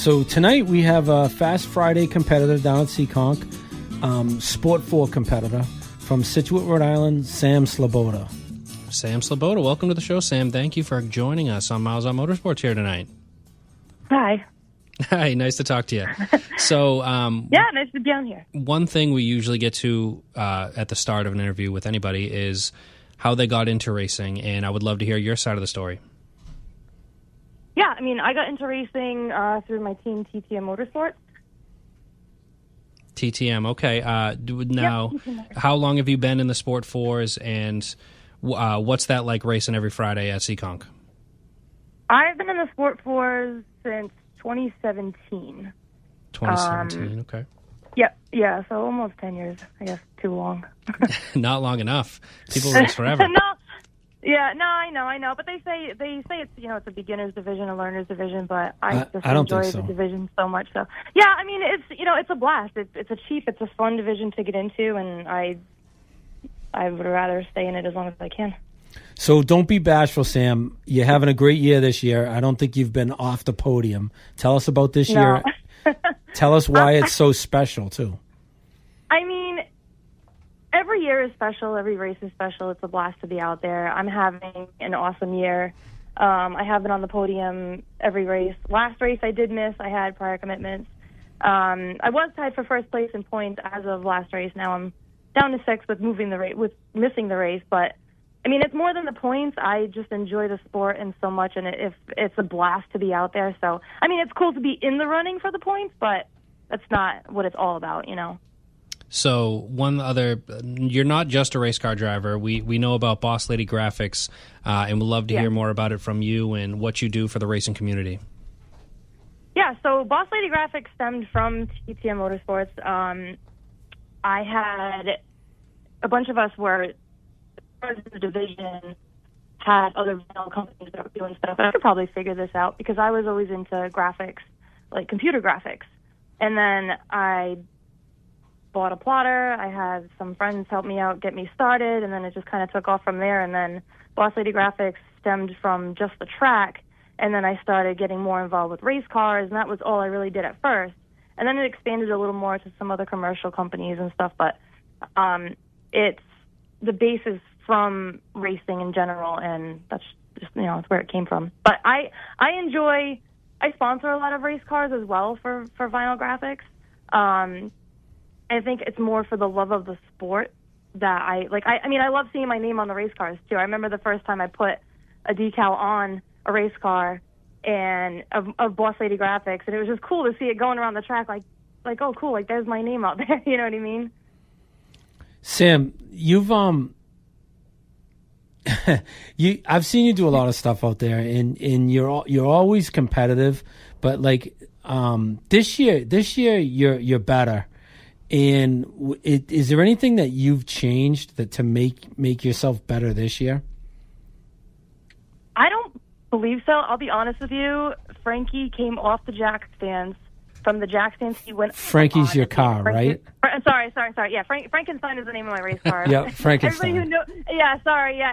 So tonight we have a Fast Friday competitor down at Seekonk, Sport 4 competitor from Scituate, Rhode Island, Sam Sleboda. Sam Sleboda, welcome to the show, Sam. Thank you for joining us on Myles on Motorsports here tonight. Hi. Hi, nice to talk to you. So, yeah, nice to be on here. One thing we usually get to at the start of an interview with anybody is how they got into racing, and I would love to hear your side of the story. Yeah, I mean, I got into racing through my team, TTM Motorsports. TTM, okay. Now, how long have you been in the Sport 4s, and what's that like racing every Friday at Seekonk? I've been in the Sport 4s since 2017. 2017, okay. Yeah, so almost 10 years, I guess, too long. Not long enough. People race forever. I know, but they say it's it's a beginners division, a learners division, but I just enjoy the division so much. So yeah, I mean it's a blast. It's a fun division to get into, and I would rather stay in it as long as I can. So don't be bashful, Sam. You're having a great year this year. I don't think you've been off the podium. Tell us about this year. Tell us why it's so special too. I mean, every year is special. Every race is special. It's a blast to be out there. I'm having an awesome year. I have been on the podium every race. Last race I did miss. I had prior commitments. I was tied for first place in points as of last race. Now I'm down to 6 with missing the race. But I mean, it's more than the points. I just enjoy the sport and so much, and it's a blast to be out there. So I mean, it's cool to be in the running for the points, but that's not what it's all about, you know. So you're not just a race car driver. We know about Bosslady Graphics, and we'd love to hear more about it from you and what you do for the racing community. Yeah, so Bosslady Graphics stemmed from TTM Motorsports. I had a bunch of us were part of the division, had other companies that were doing stuff. And I could probably figure this out because I was always into graphics, like computer graphics. And then I bought a plotter. I had some friends help me out, get me started, and then it just kind of took off from there. And then Bosslady Graphics stemmed from just the track, and then I started getting more involved with race cars, and that was all I really did at first. And then it expanded a little more to some other commercial companies and stuff, but it's the base is from racing in general, and that's just, it's where it came from. But I sponsor a lot of race cars as well for vinyl graphics. I think it's more for the love of the sport that I love seeing my name on the race cars too. I remember the first time I put a decal on a race car and of Bosslady Graphics, and it was just cool to see it going around the track like oh cool, like there's my name out there. You know what I mean? Sam, you've I've seen you do a lot of stuff out there, and you're always competitive, but like this year you're better. And is there anything that you've changed to make yourself better this year? I don't believe so. I'll be honest with you. Frankie came off the jack stands. From the jack stands, he went. Frankie's your car, right? Sorry. Yeah, Frankenstein is the name of my race car. Yeah, Frankenstein.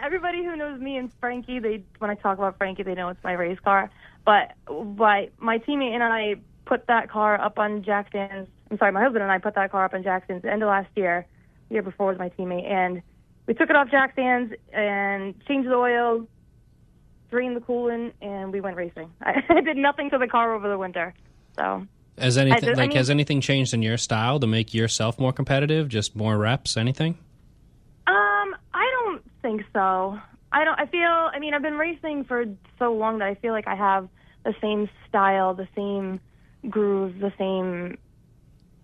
Everybody who knows me and Frankie, when I talk about Frankie, they know it's my race car. But my teammate and I put that car up on jack stands. I'm sorry, my husband and I put that car up on jack stands the end of last year. The year before was my teammate, and we took it off jack stands and changed the oil, drained the coolant, and we went racing. I did nothing to the car over the winter, so. Has anything changed in your style to make yourself more competitive? Just more reps? Anything? I don't think so. I've been racing for so long that I feel like I have the same style, the same grooves, the same.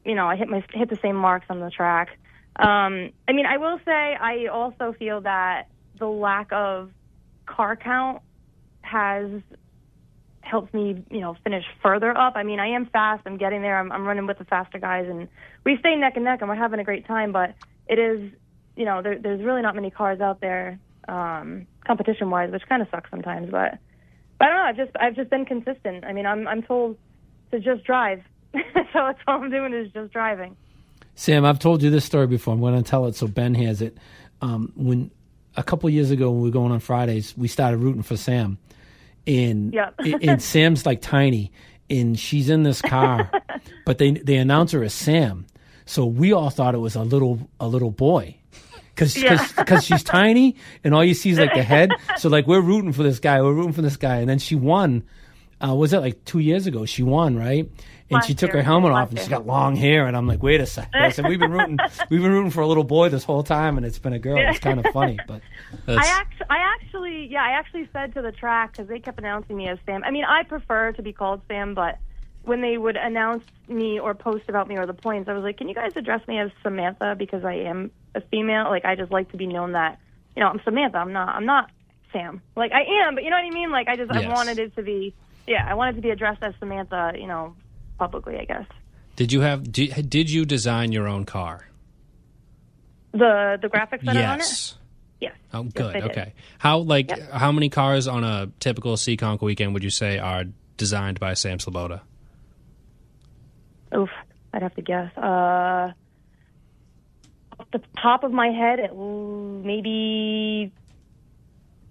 I hit the same marks on the track. I will say I also feel that the lack of car count has helps me, finish further up. I am fast. I'm getting there. I'm running with the faster guys, and we stay neck and neck, and we're having a great time. But it is, there's really not many cars out there, competition-wise, which kind of sucks sometimes. But I don't know. I've just been consistent. I'm told to just drive, so that's all I'm doing is just driving. Sam, I've told you this story before. I'm going to tell it so Ben has it. When a couple of years ago, when we were going on Fridays, we started rooting for Sam. And Sam's like tiny, and she's in this car, but they announce her as Sam. So we all thought it was a little boy. Because she's tiny, and all you see is like the head. So like we're rooting for this guy, and then she won. Was it like 2 years ago? She won, right? And she took her helmet off, and she's got long hair. And I'm like, wait a second. I said, we've been rooting for a little boy this whole time, and it's been a girl. It's kind of funny, but I actually said to the track, because they kept announcing me as Sam. I mean, I prefer to be called Sam, but when they would announce me or post about me or the points, I was like, can you guys address me as Samantha, because I am a female? Like, I just like to be known that, I'm Samantha. I'm not Sam. Like, I am, but you know what I mean? Like, Yes. I wanted it to be, I wanted to be addressed as Samantha, publicly, I guess. Did you design your own car? The graphics that are on it? Yes. Yes. Oh, good. Yes, I did. Okay. How many cars on a typical Seekonk weekend would you say are designed by Sam Sleboda? Oof, I'd have to guess. Off the top of my head, maybe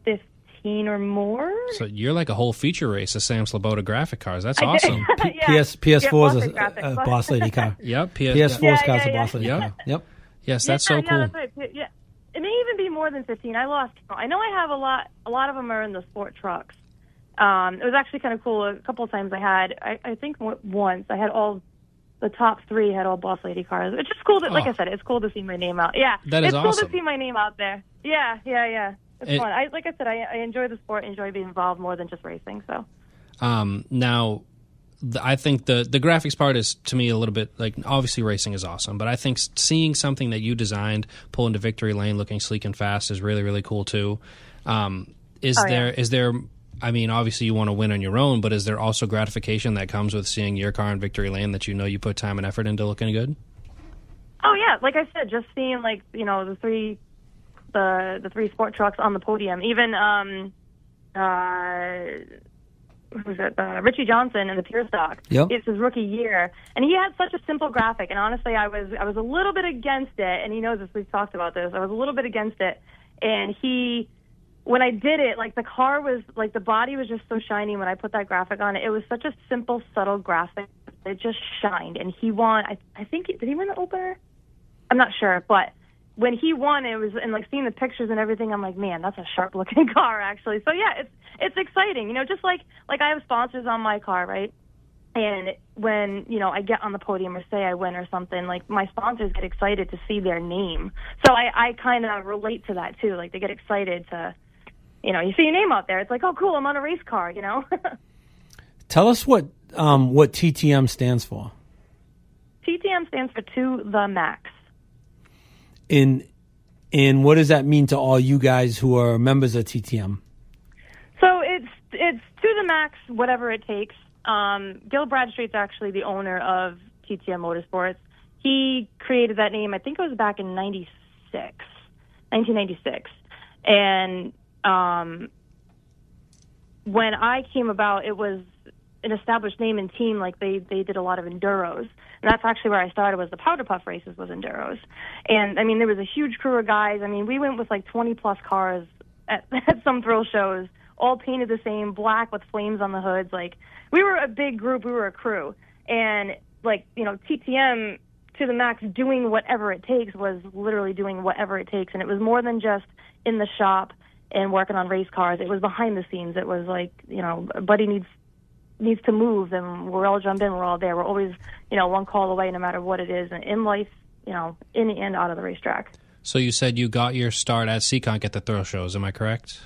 15 or more. So you're like a whole feature race of Sam Sleboda graphic cars. That's awesome. PS4 is a Bosslady car. Yep. PS4's car's a Bosslady Yep. car. Yep. Yes, that's so cool. Yeah, that's right. Yeah. It may even be more than 15. I lost count. I know I have a lot of them are in the sport trucks. It was actually kind of cool. A couple of times I think once I had the top 3 had all Bosslady cars. It's just cool that, like I said, it's cool to see my name out. Yeah, that is it's cool awesome. to see my name out there. Yeah. It's fun. Like I said, I enjoy the sport, enjoy being involved more than just racing. So, now, I think the graphics part is, to me, a little bit like, obviously racing is awesome, but I think seeing something that you designed pull into victory lane looking sleek and fast is really, really cool too. Is there? I mean, obviously you want to win on your own, but is there also gratification that comes with seeing your car in victory lane that you put time and effort into looking good? Oh yeah, like I said, just seeing the three sport trucks on the podium. Even Richie Johnson in the pure stock. Yep. It's his rookie year, and he had such a simple graphic. And honestly, I was a little bit against it, and he knows this. We've talked about this. I was a little bit against it, and when I did it, like the car was like the body was just so shiny when I put that graphic on it. It was such a simple, subtle graphic. It just shined, and he won. I think did he win the opener? I'm not sure, but when he won, it was, and like seeing the pictures and everything, I'm like, man, that's a sharp looking car actually. So yeah, it's exciting, just like I have sponsors on my car, right? And when, I get on the podium or say I win or something, like my sponsors get excited to see their name. So I kind of relate to that too. Like they get excited to, you see your name out there. It's like, oh, cool, I'm on a race car, Tell us what TTM stands for. TTM stands for To The Max. And what does that mean to all you guys who are members of TTM? So it's To The Max, whatever it takes. Gil Bradstreet's actually the owner of TTM Motorsports. He created that name, I think it was back in 1996. And when I came about, it was an established name and team. Like they did a lot of enduros, and that's actually where I started. Was the Powder Puff races was enduros, and I mean there was a huge crew of guys. I mean we went with like 20 plus cars at some thrill shows, all painted the same, black with flames on the hoods. Like we were a big group, we were a crew, and like TTM To The Max doing whatever it takes was literally doing whatever it takes, and it was more than just in the shop and working on race cars. It was behind the scenes. It was like a buddy needs to move, and we're all jump in, we're all there. We're always, one call away no matter what it is, and in life, in and out of the racetrack. So you said you got your start at Seekonk at the thrill shows, am I correct?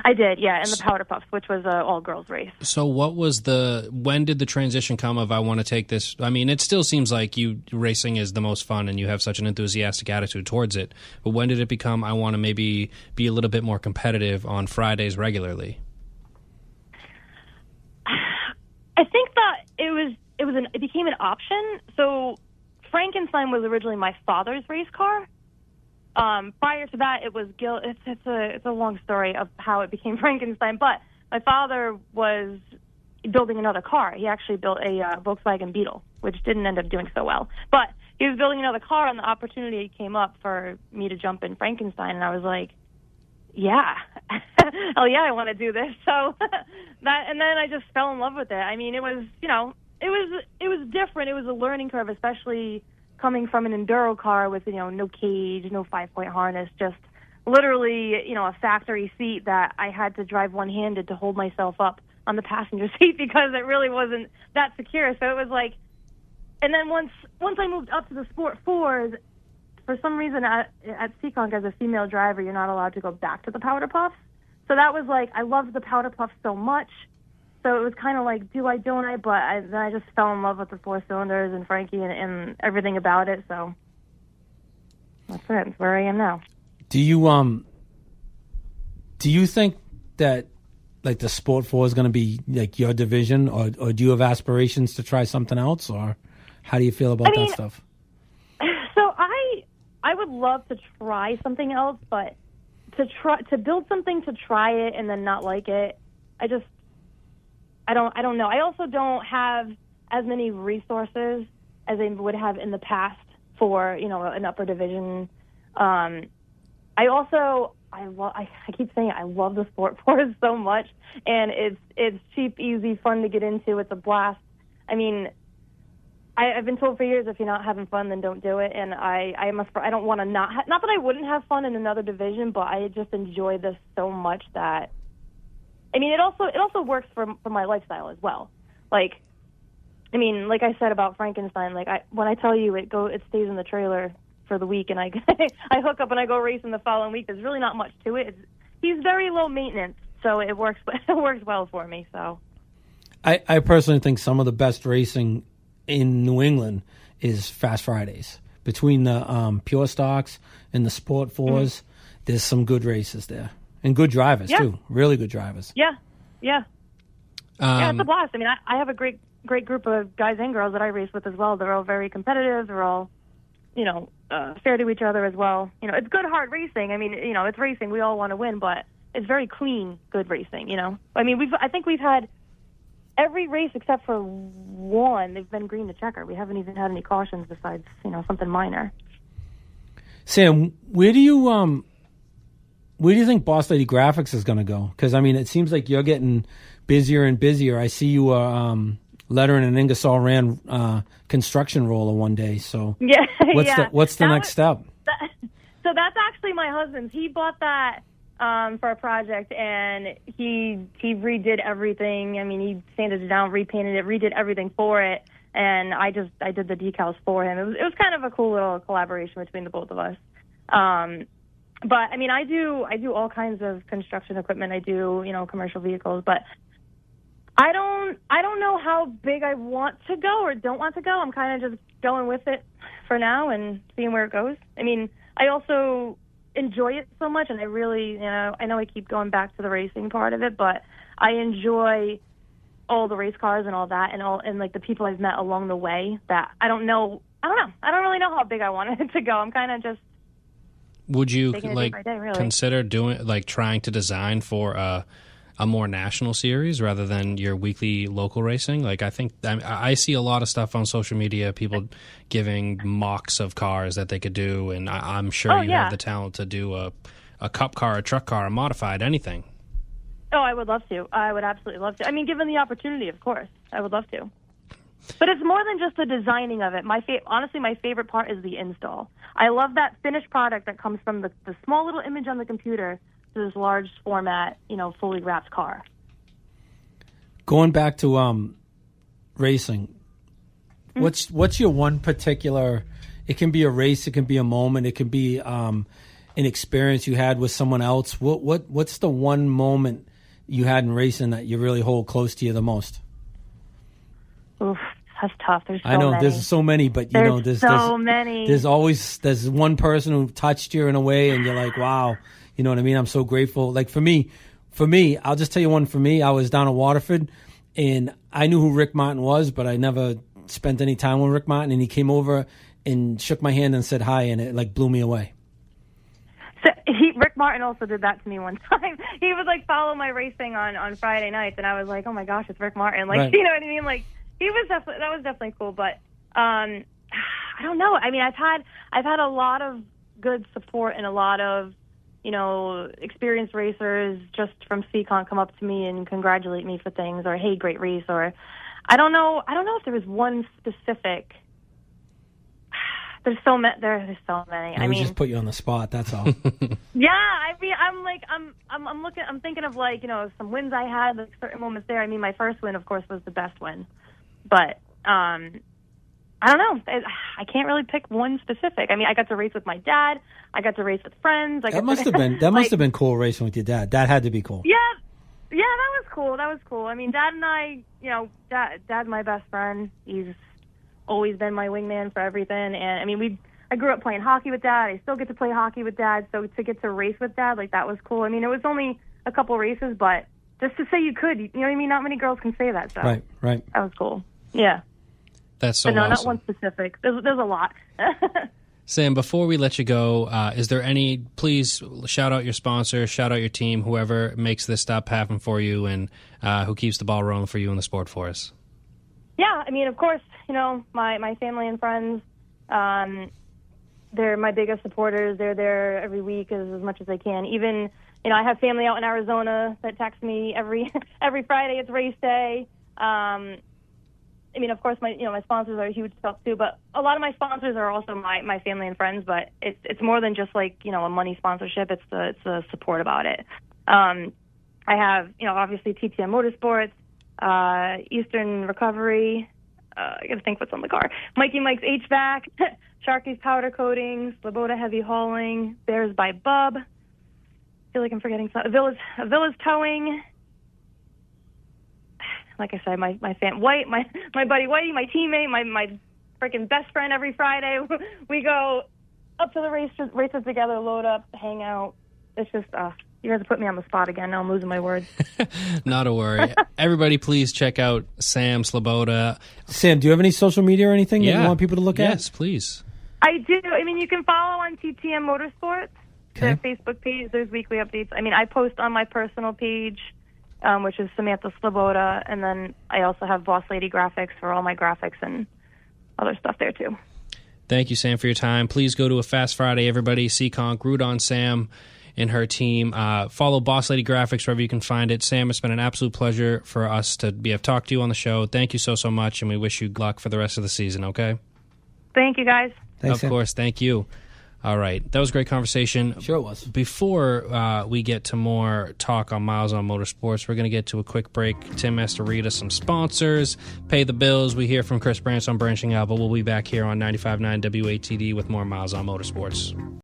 I did, yeah, in the Powder Puffs, which was an all-girls race. So when did the transition come of I want to take this? I mean, it still seems like racing is the most fun and you have such an enthusiastic attitude towards it, but when did it become I want to maybe be a little bit more competitive on Fridays regularly? I think that it became an option. So Frankenstein was originally my father's race car. Prior to that, it was Gil. It's a long story of how it became Frankenstein. But my father was building another car. He actually built a Volkswagen Beetle, which didn't end up doing so well. But he was building another car, and the opportunity came up for me to jump in Frankenstein. And I was like, yeah, hell yeah, I want to do this. So and then I just fell in love with it. I mean, it was, it was different. It was a learning curve, especially coming from an enduro car with, no cage, no 5-point harness, just literally, a factory seat that I had to drive one-handed to hold myself up on the passenger seat because it really wasn't that secure. So it was like, and then once I moved up to the Sport 4s, for some reason at Seekonk as a female driver, you're not allowed to go back to the powder puffs. So that was like, I loved the powder puffs so much. So it was kind of like, do I, don't I? But then I just fell in love with the 4 cylinders and Frankie and everything about it. So that's it. That's where I am now. Do you think that like the Sport 4 is going to be like your division, or do you have aspirations to try something else, or how do you feel about that stuff? So I would love to try something else, but to build something to try it and then not like it, I don't know. I also don't have as many resources as I would have in the past for, an upper division. I keep saying it, I love the Sport 4s so much, and it's cheap, easy, fun to get into. It's a blast. I mean, I've been told for years, if you're not having fun, then don't do it. And I don't want to not that I wouldn't have fun in another division, but I just enjoy this so much that, I mean, it also works for my lifestyle as well. Like, I mean, like I said about Frankenstein, like when I tell you it stays in the trailer for the week, and I hook up and I go racing the following week. There's really not much to it. He's very low maintenance, so it works. It works well for me. So, I personally think some of the best racing in New England is Fast Fridays. Between the pure stocks and the Sport 4s, there's some good races there and good drivers too. Really good drivers. Yeah. It's a blast. I mean, I have a great group of guys and girls that I race with as well. They're all very competitive. They're all, fair to each other as well. It's good, hard racing. I mean, it's racing. We all want to win, but it's very clean, good racing. I mean, I think we've had every race except for one, they've been green to checker. We haven't even had any cautions besides, something minor. Sam, where do you think Bosslady Graphics is going to go? Because I mean, it seems like you're getting busier and busier. I see you lettering an Ingersoll Rand construction roller one day. So what's the next step? So that's actually my husband's. He bought that for a project, and he redid everything. I mean, he sanded it down, repainted it, redid everything for it, and I did the decals for him. It was kind of a cool little collaboration between the both of us. But I mean, I do all kinds of construction equipment. I do commercial vehicles, but I don't know how big I want to go or don't want to go. I'm kind of just going with it for now and seeing where it goes. I mean, I also enjoy it so much, and I really, I know I keep going back to the racing part of it, but I enjoy all the race cars and all that, and like the people I've met along the way. That I don't know. I don't really know how big I want it to go. I'm kind of just. Would you consider trying to design for a more national series rather than your weekly local racing? Like, I see a lot of stuff on social media, people giving mocks of cars that they could do, and I'm sure you have the talent to do a cup car, a truck car, a modified, anything. Oh, I would love to. I would absolutely love to. I mean, given the opportunity, of course, I would love to. But it's more than just the designing of it. Honestly, my favorite part is the install. I love that finished product that comes from the small little image on the computer to this large format, fully wrapped car. Going back to racing, what's your one particular? It can be a race, it can be a moment, it can be an experience you had with someone else. What's the one moment you had in racing that you really hold close to you the most? Oof, that's tough. There's so I know many. There's so many, but there's so many. There's one person who touched you in a way, and you're like, wow, you know what I mean? I'm so grateful. Like for me, I'll just tell you one. For me, I was down at Waterford, and I knew who Rick Martin was, but I never spent any time with Rick Martin, and he came over and shook my hand and said hi, and it like blew me away. So Rick Martin also did that to me one time. He would like follow my racing on Friday nights, and I was like, oh my gosh, it's Rick Martin. Like, right. You know what I mean? Like. That was definitely cool, but I don't know. I mean, I've had a lot of good support and a lot of, experienced racers just from Seekonk come up to me and congratulate me for things, or hey, great race, or I don't know if there was one specific. There's so many. There's so many. We just put you on the spot. That's all. Yeah, I mean, I'm thinking of some wins I had, like certain moments there. I mean, my first win, of course, was the best win, but I don't know. I can't really pick one specific. I mean, I got to race with my dad. I got to race with friends. That must have been cool racing with your dad. That had to be cool. Yeah, that was cool. That was cool. I mean, Dad and I, Dad's my best friend. He's always been my wingman for everything. And I mean, I grew up playing hockey with Dad. I still get to play hockey with Dad. So to get to race with Dad, that was cool. I mean, it was only a couple races, but just to say you could, you know what I mean? Not many girls can say that. So right. That was cool. Yeah. That's so but no, awesome. Not one specific. There's a lot. Sam, before we let you go, is there please shout out your sponsor, shout out your team, whoever makes this stuff happen for you and who keeps the ball rolling for you in the sport for us. Yeah, I mean, of course, my family and friends, they're my biggest supporters. They're there every week as much as they can. Even, I have family out in Arizona that text me every Friday. It's race day. I mean, of course, my sponsors are a huge help too, but a lot of my sponsors are also my family and friends. But it's more than just a money sponsorship. It's the support about it. I have obviously TTM Motorsports, Eastern Recovery. I got to think what's on the car. Mikey Mike's HVAC, Sharky's Powder Coatings, Sleboda Heavy Hauling, Bears by Bub. I feel like I'm forgetting something. Village Towing. Like I said, my buddy Whitey, my teammate, my freaking best friend every Friday. We go up to the races together, load up, hang out. It's just, you guys put me on the spot again. Now I'm losing my words. Not a worry. Everybody, please check out Sam Sleboda. Sam, do you have any social media or anything that you want people to look at? Yes, please. I do. I mean, you can follow on TTM Motorsports, their Facebook page. There's weekly updates. I mean, I post on my personal page, which is Samantha Sleboda, and then I also have Bosslady Graphics for all my graphics and other stuff there too. Thank you, Sam, for your time. Please go to a Fast Friday, everybody. Seekonk, root on Sam and her team. Follow Bosslady Graphics wherever you can find it. Sam, it's been an absolute pleasure for us to have talked to you on the show. Thank you so much, and we wish you luck for the rest of the season, okay? Thank you, guys. Thanks, of Sam. course, thank you. All right, that was a great conversation. Sure it was. Before we get to more talk on Myles on Motorsports, we're going to get to a quick break. Tim has to read us some sponsors, pay the bills. We hear from Chris Branch on Branching Out, but we'll be back here on 95.9 WATD with more Myles on Motorsports.